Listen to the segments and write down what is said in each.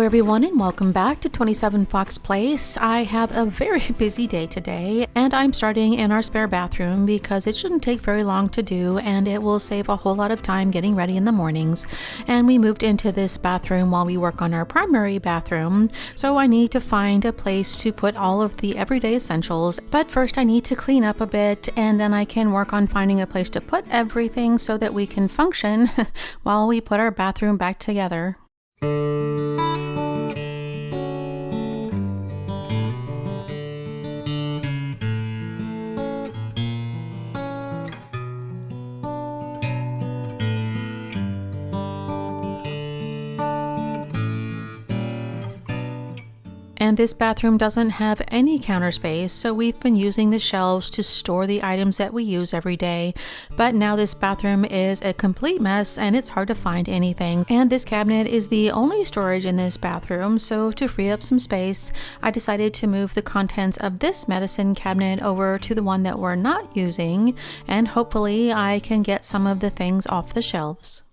everyone, and welcome back to 27 Fox Place. I have a very busy day today, and I'm starting in our spare bathroom because it shouldn't take very long to do, and it will save a whole lot of time getting ready in the mornings. And we moved into this bathroom while we work on our primary bathroom, so I need to find a place to put all of the everyday essentials. But first I need to clean up a bit, and then I can work on finding a place to put everything so that we can function while we put our bathroom back together. And this bathroom doesn't have any counter space, so we've been using the shelves to store the items that we use every day. But now this bathroom is a complete mess and it's hard to find anything. And this cabinet is the only storage in this bathroom, so to free up some space, I decided to move the contents of this medicine cabinet over to the one that we're not using, and hopefully I can get some of the things off the shelves.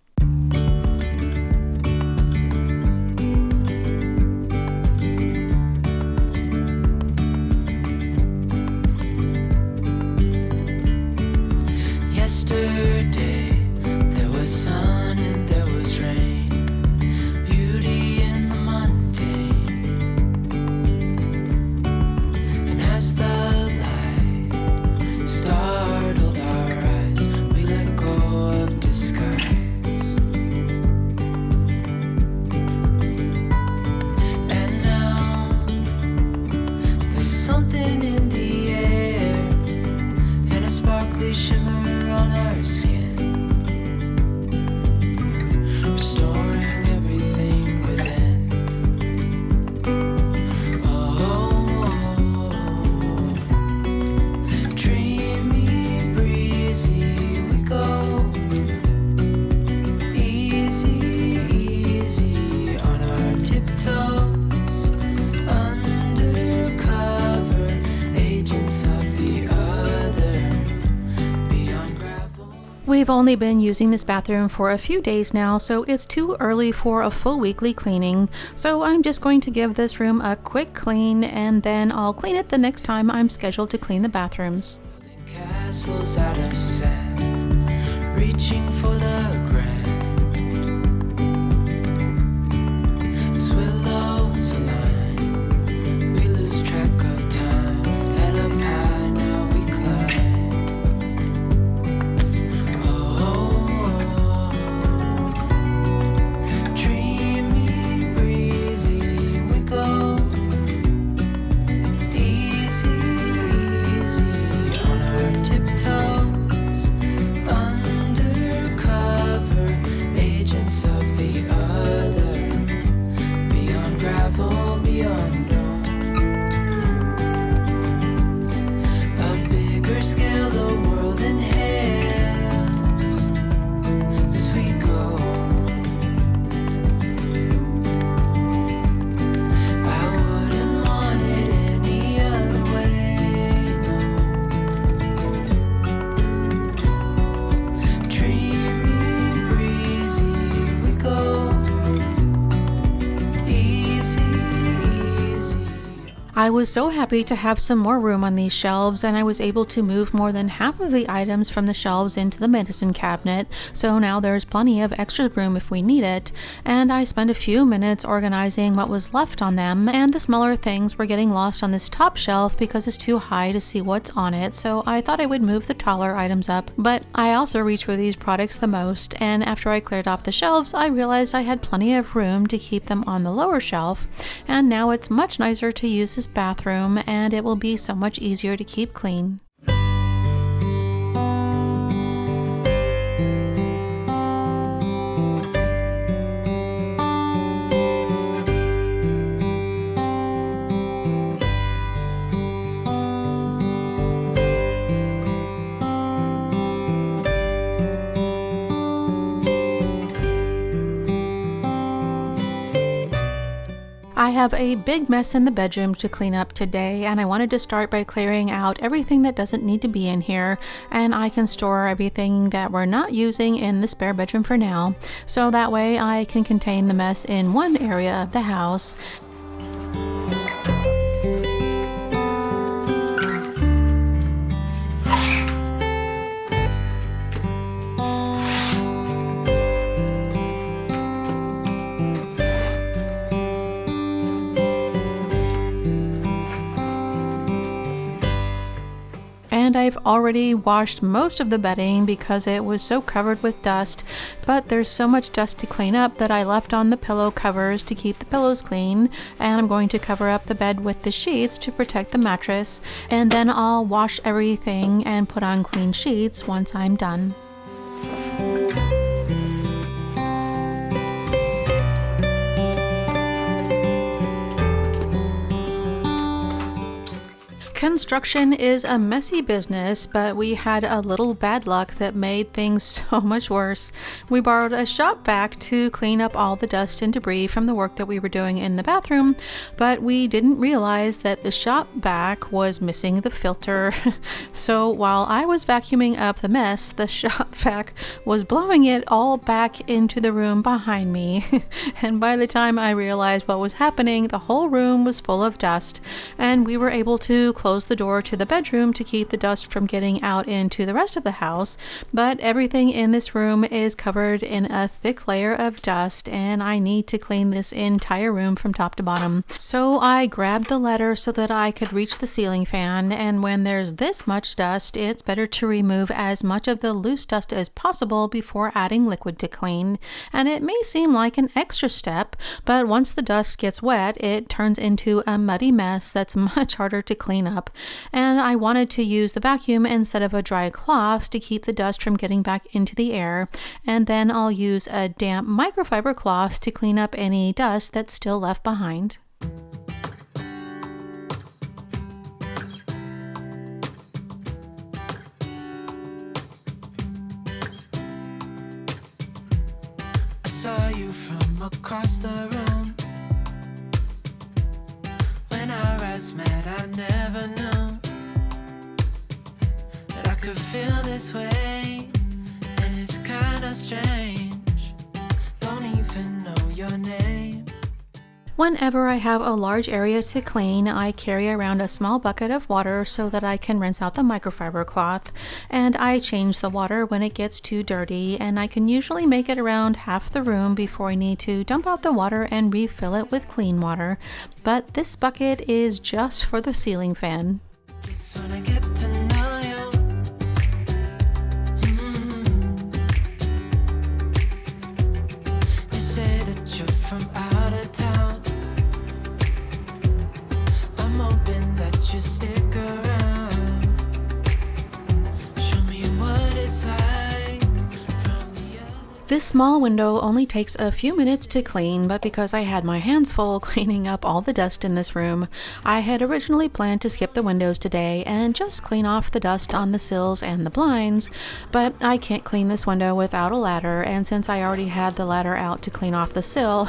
Yesterday, there was sun and there was rain, beauty in the mundane. And as the light startled our eyes, we let go of disguise. And now, there's something in the air, and a sparkly shimmer on our skin, restoring everything within. Dreamy, breezy, we go. Easy, easy on our tiptoes, undercover agents of the other. We've only been using this bathroom for a few days now, so it's too early for a full weekly cleaning. So I'm just going to give this room a quick clean, and then I'll clean it the next time I'm scheduled to clean the bathrooms. Castles out of sand, reaching for the grand. As willows align, we lose track of time. Head up high, now we climb. Dreamy, breezy, we go. Easy, easy on our tiptoes, undercover agents of the other, beyond gravel, beyond dawn. A bigger scale, the world inhales as we go. I wouldn't want it any other way, no. Dreamy, breezy, we go. Easy, easy. I was so happy to have some more room on these shelves, and I was able to move more than half of the items from the shelves into the medicine cabinet, so now there's plenty of extra room if we need it. And I spent a few minutes organizing what was left on them, and the smaller things were getting lost on this top shelf because it's too high to see what's on it, so I thought I would move the taller items up. But I also reach for these products the most, and after I cleared off the shelves, I realized I had plenty of room to keep them on the lower shelf, and now it's much nicer to use this bathroom, and it will be so much easier to keep clean. I have a big mess in the bedroom to clean up today, and I wanted to start by clearing out everything that doesn't need to be in here, and I can store everything that we're not using in the spare bedroom for now, so that way I can contain the mess in one area of the house. And I've already washed most of the bedding because it was so covered with dust, but there's so much dust to clean up that I left on the pillow covers to keep the pillows clean, and I'm going to cover up the bed with the sheets to protect the mattress, and then I'll wash everything and put on clean sheets once I'm done. Construction is a messy business, but we had a little bad luck that made things so much worse. We borrowed a shop vac to clean up all the dust and debris from the work that we were doing in the bathroom, but we didn't realize that the shop vac was missing the filter. So while I was vacuuming up the mess, the shop vac was blowing it all back into the room behind me. And by the time I realized what was happening, the whole room was full of dust, and we were able to close the door to the bedroom to keep the dust from getting out into the rest of the house, but everything in this room is covered in a thick layer of dust, and I need to clean this entire room from top to bottom. So I grabbed the ladder so that I could reach the ceiling fan, and when there's this much dust, it's better to remove as much of the loose dust as possible before adding liquid to clean. And it may seem like an extra step, but once the dust gets wet, it turns into a muddy mess that's much harder to clean up. And I wanted to use the vacuum instead of a dry cloth to keep the dust from getting back into the air, and then I'll use a damp microfiber cloth to clean up any dust that's still left behind. I saw you from across the room. When our eyes met, I never knew that I could feel this way, and it's kinda strange. Don't even know your name. Whenever I have a large area to clean, I carry around a small bucket of water so that I can rinse out the microfiber cloth, and I change the water when it gets too dirty, and I can usually make it around half the room before I need to dump out the water and refill it with clean water. But this bucket is just for the ceiling fan. Just wanna get to know you. You say that you're from out of town. I'm hoping that you stick around. Show me what it's like from the other. This small window only takes a few minutes to clean, but because I had my hands full cleaning up all the dust in this room, I had originally planned to skip the windows today and just clean off the dust on the sills and the blinds, but I can't clean this window without a ladder, and since I already had the ladder out to clean off the sill,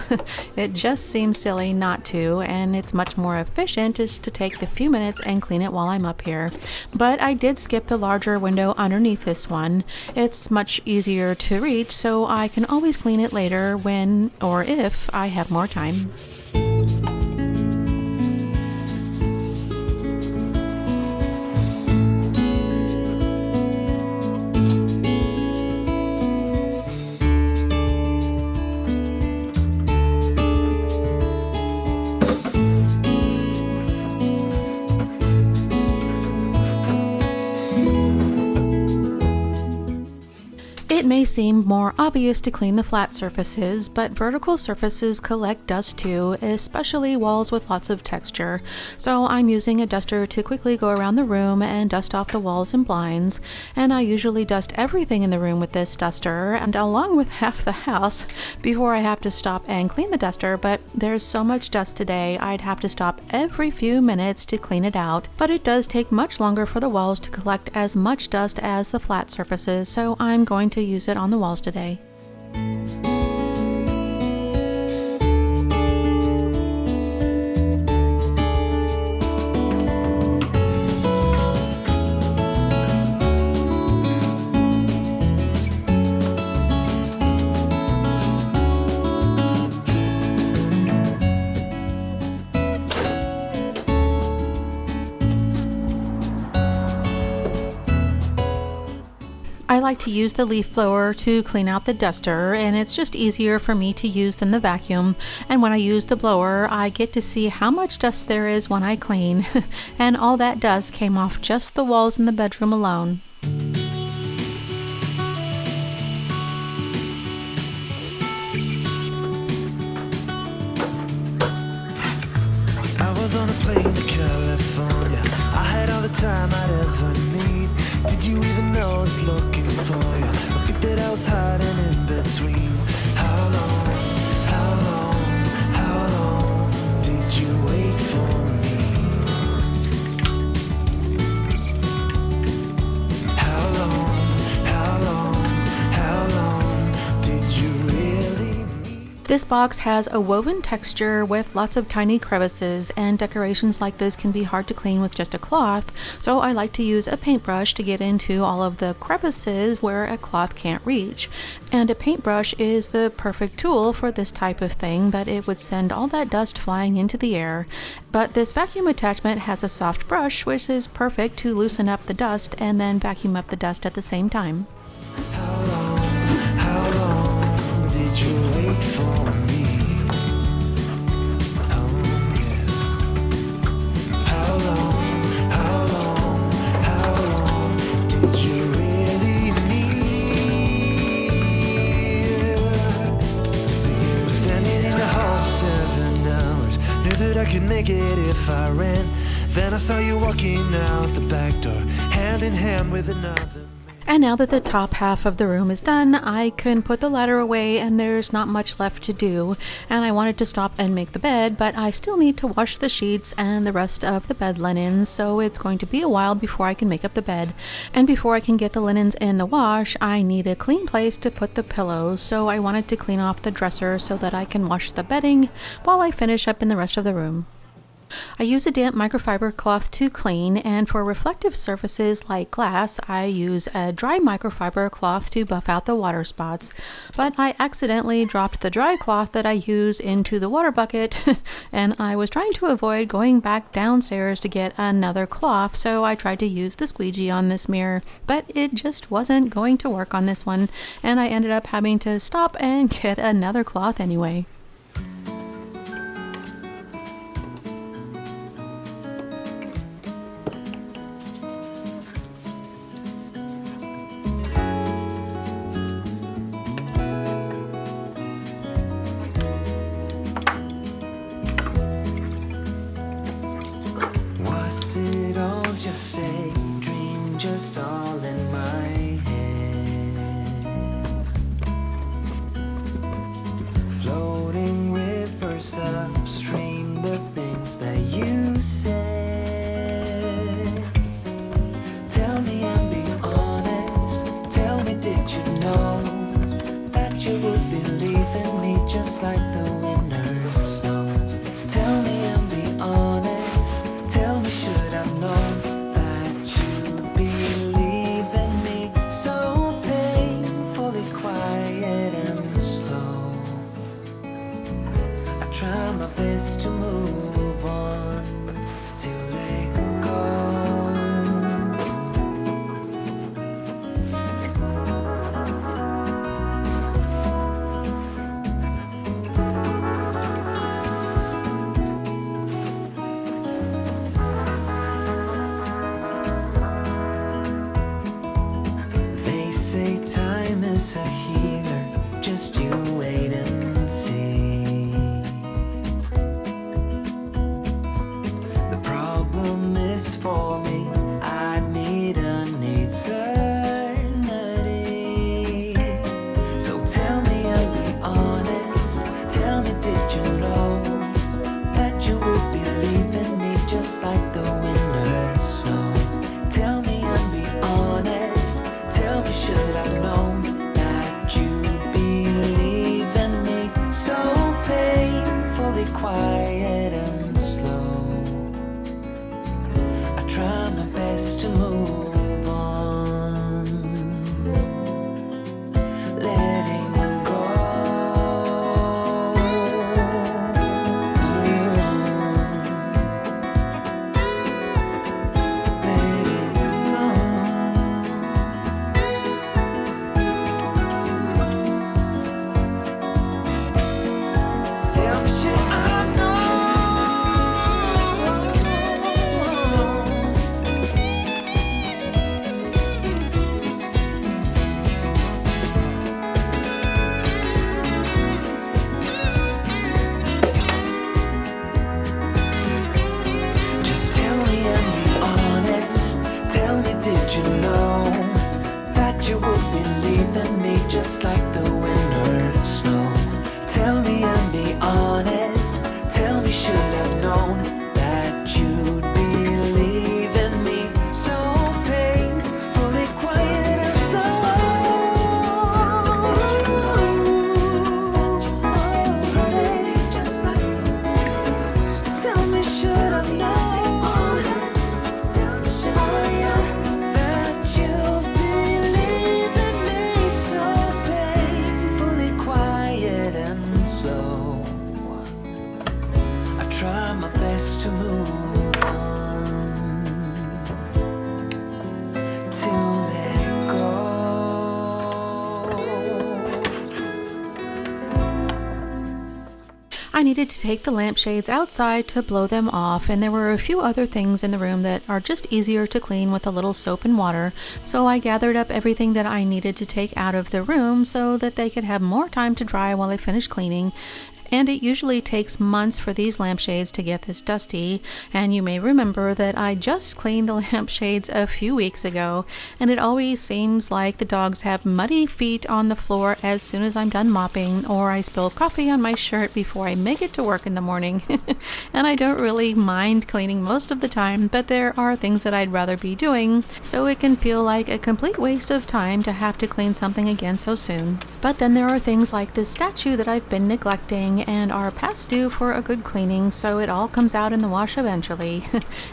it just seems silly not to, and it's much more efficient just to take the few minutes and clean it while I'm up here. But I did skip the larger window underneath this one. It's much easier to reach, so I can always clean it later when or if I have more time. It may seem more obvious to clean the flat surfaces, but vertical surfaces collect dust too, especially walls with lots of texture. So I'm using a duster to quickly go around the room and dust off the walls and blinds, and I usually dust everything in the room with this duster, and along with half the house, before I have to stop and clean the duster, but there's so much dust today I'd have to stop every few minutes to clean it out, but it does take much longer for the walls to collect as much dust as the flat surfaces, so I'm going to use it on the walls today. like to use the leaf blower to clean out the duster, and it's just easier for me to use than the vacuum. And when I use the blower, I get to see how much dust there is when I clean. And all that dust came off just the walls in the bedroom alone. I was on a plane to California. I had all the time I'd ever need. Did you even know I was looking for you? I think that I was hiding in between. How long, how long, how long did you wait for me? How long, how long, how long did you really need? This box has a woven texture with lots of tiny crevices, and decorations like this can be hard to clean with just a cloth, so I like to use a paintbrush to get into all of the crevices where a cloth can't reach. And a paintbrush is the perfect tool for this type of thing, but it would send all that dust flying into the air. But this vacuum attachment has a soft brush, which is perfect to loosen up the dust and then vacuum up the dust at the same time. How long did you wait for me? Oh yeah. How long, how long, how long did you really need? For you, standing in the hall 7 hours, knew that I could make it if I ran. Then I saw you walking out the back door, hand in hand with another. And now that the top half of the room is done, I can put the ladder away and there's not much left to do. And I wanted to stop and make the bed, but I still need to wash the sheets and the rest of the bed linens, so it's going to be a while before I can make up the bed. And before I can get the linens in the wash, I need a clean place to put the pillows, so I wanted to clean off the dresser so that I can wash the bedding while I finish up in the rest of the room. I use a damp microfiber cloth to clean, and for reflective surfaces like glass, I use a dry microfiber cloth to buff out the water spots. But I accidentally dropped the dry cloth that I use into the water bucket, and I was trying to avoid going back downstairs to get another cloth, so I tried to use the squeegee on this mirror, but it just wasn't going to work on this one, and I ended up having to stop and get another cloth anyway. Just a dream, just all in my head. Floating rivers upstream, the things that you said. Tell me and be honest. Tell me, did you know that you would be leaving me just like the winners know? Tell me and be honest. Tell me, should I've known best to move on, to let go. They say time is a healer, just you wait and see. For me, I need an eternity. So tell me and be honest. Tell me, did you know that you would be leaving me just like the winter's snow? Tell me and be honest. Tell me, should I know that you would be leaving me just like the winter snow. Tell me and be honest. Tell me, should I've known that you'd be leaving me so painfully quiet and slow? Tell me, should I've known that you'd be leaving me so painfully quiet and slow? I try my best to move on, to let go. I needed to take the lampshades outside to blow them off, and there were a few other things in the room that are just easier to clean with a little soap and water, so I gathered up everything that I needed to take out of the room so that they could have more time to dry while I finished cleaning. And it usually takes months for these lampshades to get this dusty, and you may remember that I just cleaned the lampshades a few weeks ago, and it always seems like the dogs have muddy feet on the floor as soon as I'm done mopping, or I spill coffee on my shirt before I make it to work in the morning. And I don't really mind cleaning most of the time, but there are things that I'd rather be doing, so it can feel like a complete waste of time to have to clean something again so soon. But then there are things like this statue that I've been neglecting and are past due for a good cleaning, so it all comes out in the wash eventually.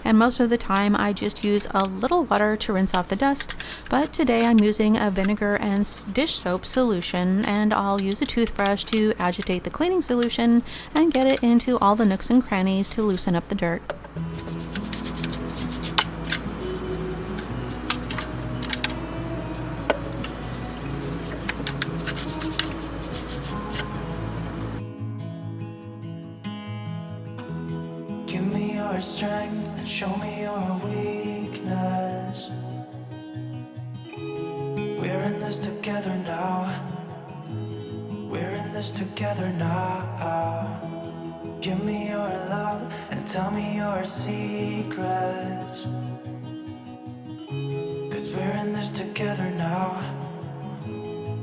And most of the time I just use a little water to rinse off the dust, but today I'm using a vinegar and dish soap solution, and I'll use a toothbrush to agitate the cleaning solution and get it into all the nooks and crannies to loosen up the dirt. Give me your strength and show me your weakness. We're in this together now. We're in this together now. Give me your love and tell me your secrets. 'Cause we're in this together now.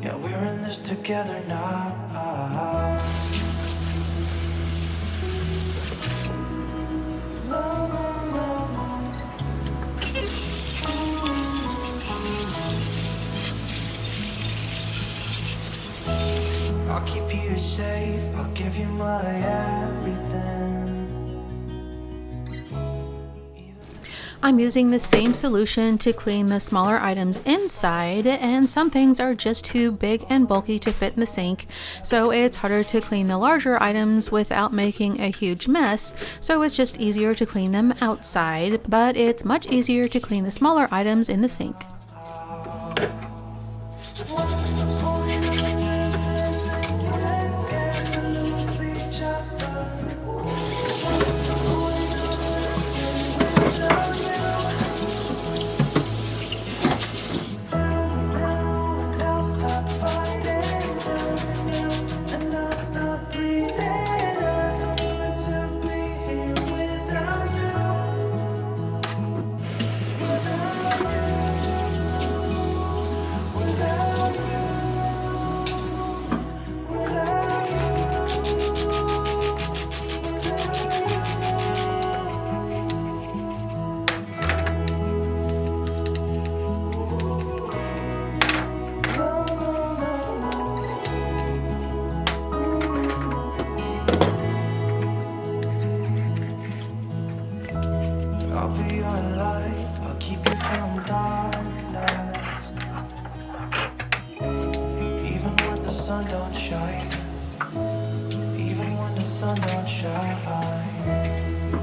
Yeah, we're in this together now. I'll keep you safe, I'll give you my everything. I'm using the same solution to clean the smaller items inside, and some things are just too big and bulky to fit in the sink, so it's harder to clean the larger items without making a huge mess, so it's just easier to clean them outside, but it's much easier to clean the smaller items in the sink. I'll be your light, I'll keep you from darkness. Even when the sun don't shine, even when the sun don't shine.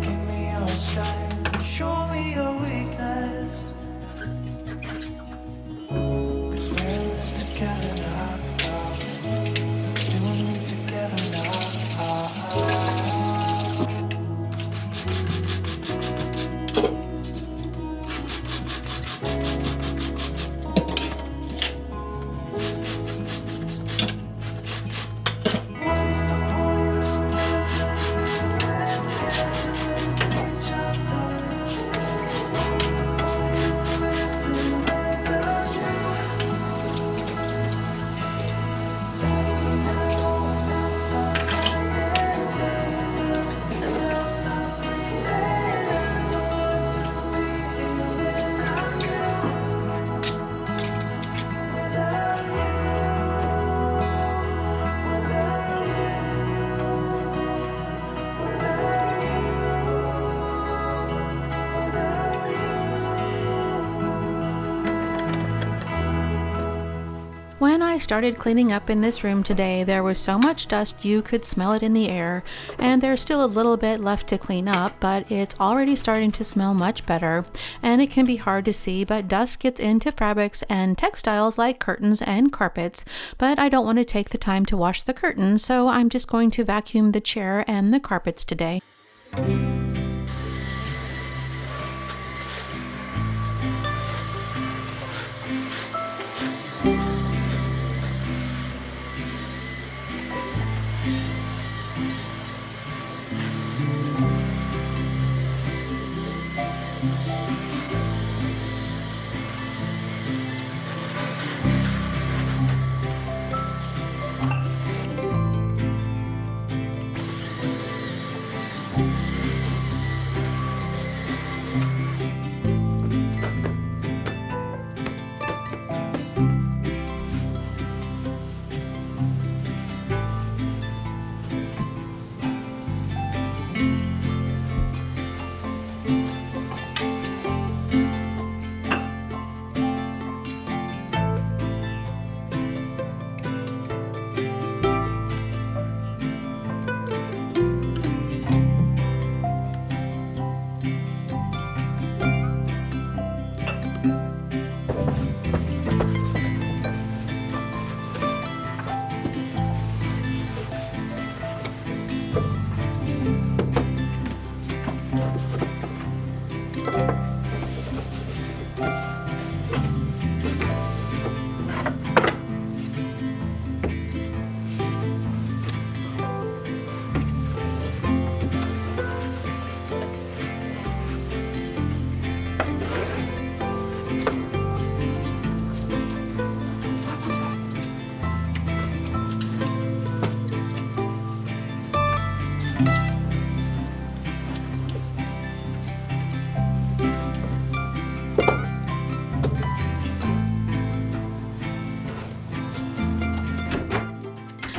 Give me your strength, show me your weakness. 'Cause we're in this together now. Doing it together now. What's the point of living When I started cleaning up in this room today, there was so much dust you could smell it in the air, and there's still a little bit left to clean up, but it's already starting to smell much better, and it can be hard to see, but dust gets into fabrics and textiles like curtains and carpets, but I don't want to take the time to wash the curtains, so I'm just going to vacuum the chair and the carpets today.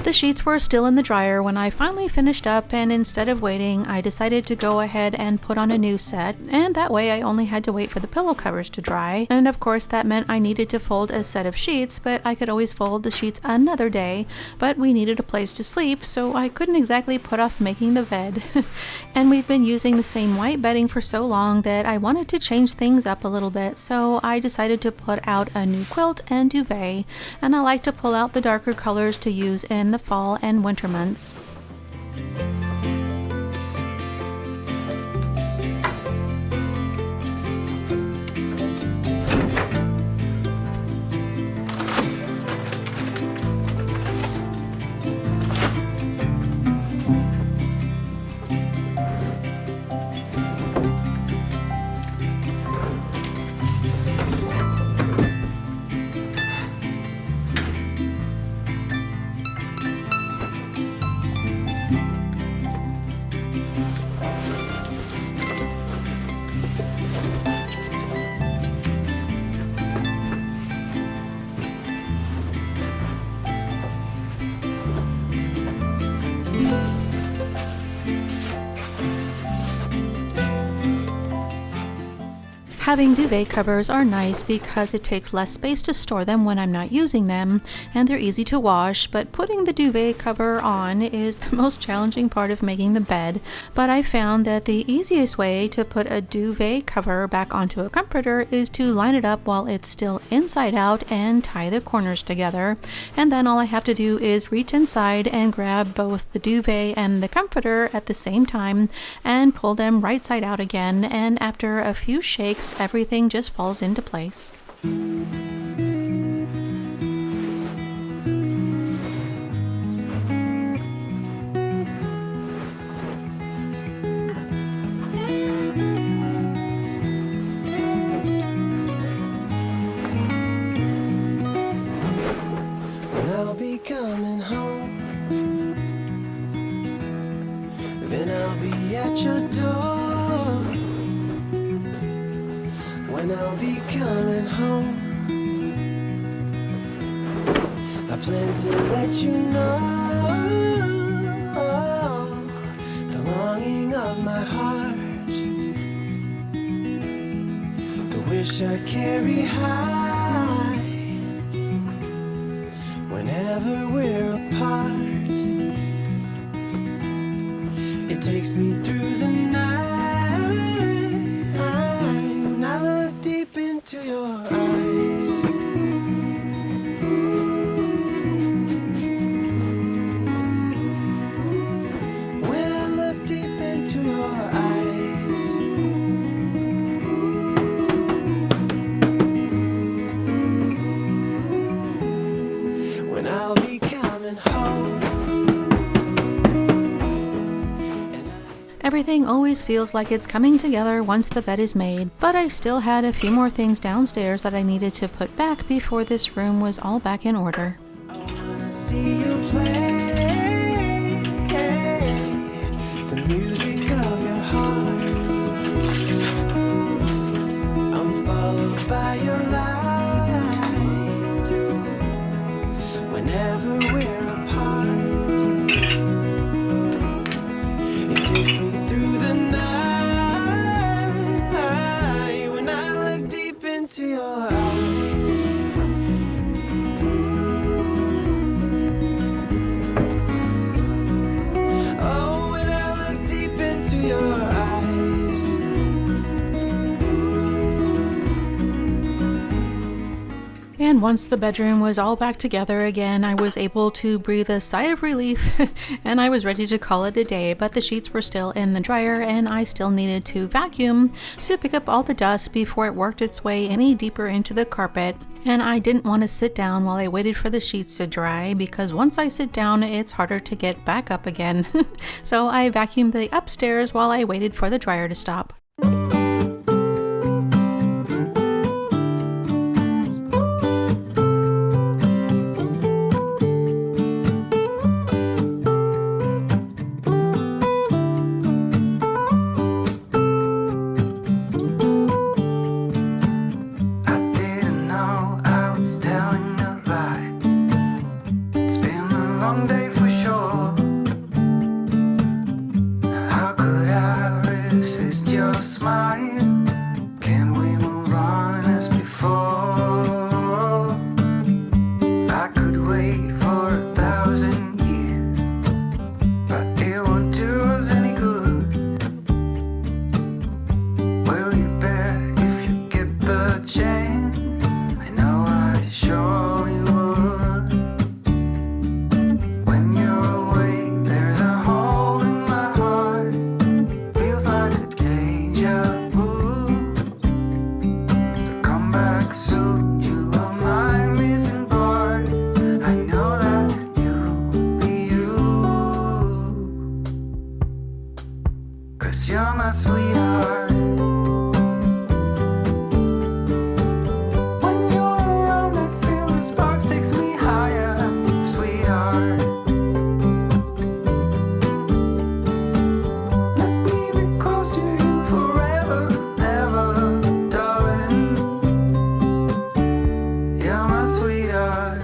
The sheets were still in the dryer when I finally finished up, and instead of waiting, I decided to go ahead and put on a new set, and that way I only had to wait for the pillow covers to dry. And of course that meant I needed to fold a set of sheets, but I could always fold the sheets another day, but we needed a place to sleep, so I couldn't exactly put off making the bed. And we've been using the same white bedding for so long that I wanted to change things up a little bit, so I decided to put out a new quilt and duvet, and I like to pull out the darker colors to use in the fall and winter months. Having duvet covers are nice because it takes less space to store them when I'm not using them, and they're easy to wash, but putting the duvet cover on is the most challenging part of making the bed. But I found that the easiest way to put a duvet cover back onto a comforter is to line it up while it's still inside out and tie the corners together, and then all I have to do is reach inside and grab both the duvet and the comforter at the same time and pull them right side out again, and after a few shakes everything just falls into place. I'll be coming home, then I'll be at your door. When I'll be coming home, I plan to let you know the longing of my heart, the wish I carry high. whenever we're apart. It takes me through the night when I look deep into your eyes. When I look deep into your eyes. When I'll be coming home. Everything always feels like it's coming together once the bed is made, but I still had a few more things downstairs that I needed to put back before this room was all back in order. I wanna see you play the music of your heart. I'm followed by your light whenever we're apart. It takes me through the night when I look deep into your eyes. Oh, when I look deep into your eyes. And once the bedroom was all back together again, I was able to breathe a sigh of relief and I was ready to call it a day, but the sheets were still in the dryer and I still needed to vacuum to pick up all the dust before it worked its way any deeper into the carpet. And I didn't want to sit down while I waited for the sheets to dry because once I sit down, it's harder to get back up again. So I vacuumed the upstairs while I waited for the dryer to stop. I didn't know I was telling a lie. It's been a long day for sure. How could I resist your smile? Can we move on as before? I could wait for 1,000 years, but it won't do us any good. Will you bet if you get the chance? I know I surely would. When you're away, there's a hole in my heart. Feels like a deja vu. So come back soon, you are my missing part. I know that you'll be you. 'Cause you're my sweetheart. When you're around, I feel the sparks takes me higher, sweetheart. Let me be close to you forever, ever, darling. You're my sweetheart.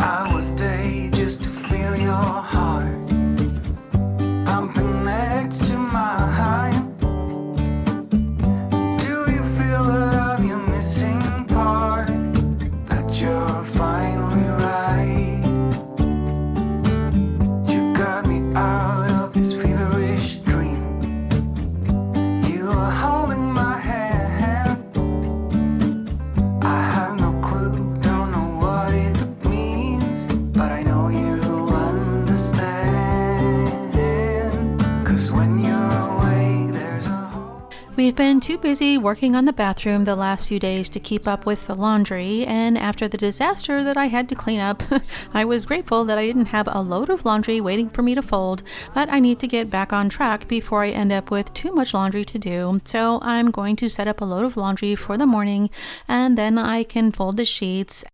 I will stay just to feel your heart pumping next to mine. Do you feel that I'm your missing part? That you're finally right? You got me out of this feverish dream. You are holding my hand. I have no clue, don't know what it means, but I know you'll understand. 'Cause when you're away, there's a hole. We've been too busy working on the bathroom the last few days to keep up with the laundry, and after the disaster that I had to clean up, I was grateful that I didn't have a load of laundry waiting for me to fold, but I need to get back on track before I end up with too much laundry to do. So I'm going to set up a load of laundry for the morning, and then I can fold the sheets.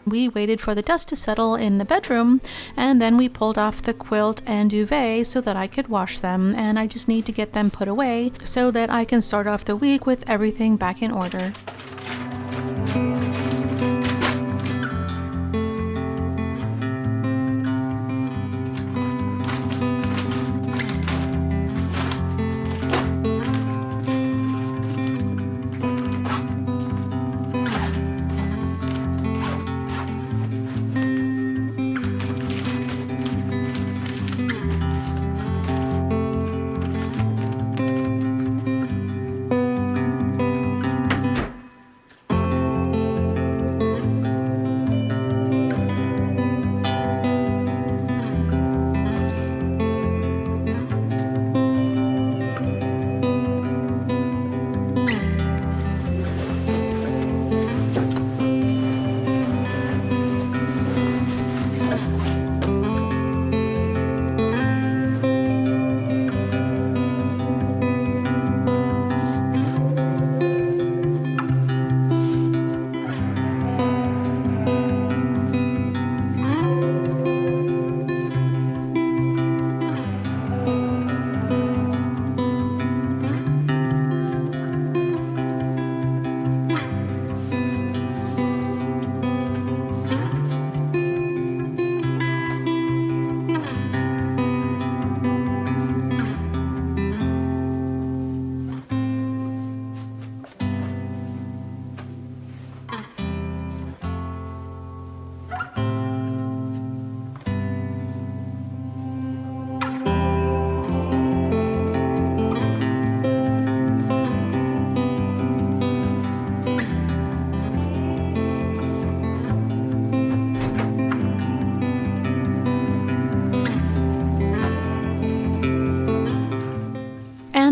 We waited for the dust to settle in the bedroom, and then we pulled off the quilt and duvet so that I could wash them, and I just need to get them put away so that I can start off the week with everything back in order.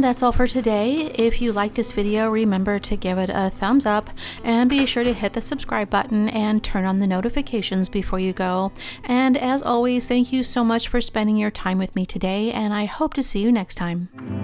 That's all for today. If you like this video, remember to give it a thumbs up and be sure to hit the subscribe button and turn on the notifications before you go. And as always, thank you so much for spending your time with me today, and I hope to see you next time.